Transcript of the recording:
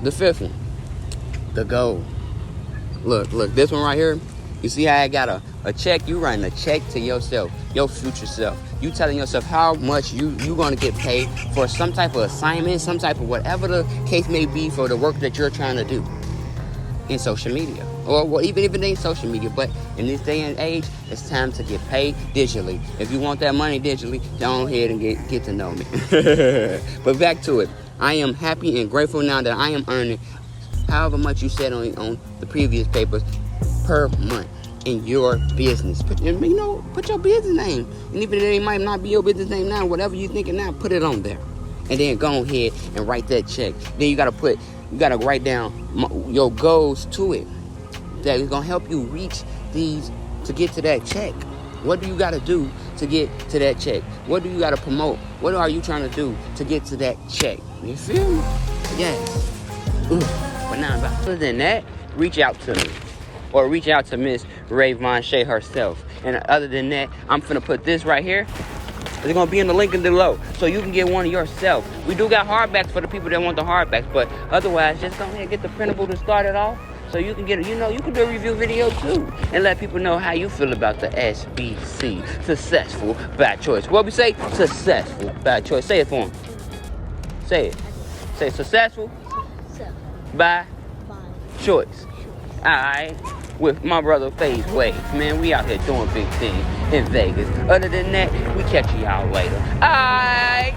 The fifth one, the goal. Look, this one right here. You see how I got a check? You writing a check to yourself, your future self. You telling yourself how much you gonna get paid for some type of assignment, some type of whatever the case may be for the work that you're trying to do in social media. Or well, even if it ain't social media, but in this day and age, it's time to get paid digitally. If you want that money digitally, go ahead and get to know me. But back to it. I am happy and grateful now that I am earning however much you said on the previous papers per month in your business. Put your business name. And even if it might not be your business name now, whatever you're thinking now, put it on there. And then go ahead and write that check. Then you gotta write down your goals to it. That is gonna help you reach these to get to that check. What do you gotta do to get to that check? What do you gotta promote? What are you trying to do to get to that check? You feel me? Yes. But now, other than that, reach out to me. Or reach out to Miss Ray Von Shea herself. And other than that, I'm finna put this right here. It's gonna be in the link in below, so you can get one yourself. We do got hardbacks for the people that want the hardbacks, but otherwise, just go ahead and get the printable to start it off. So you can get it, you can do a review video too. And let people know how you feel about the SBC, successful by choice. What we say? Successful by choice. Say it for them. Say it. Say successful by choice. Alright, with my brother Phase Waves, man, we out here doing big things in Vegas. Other than that, we catch y'all later. Alright.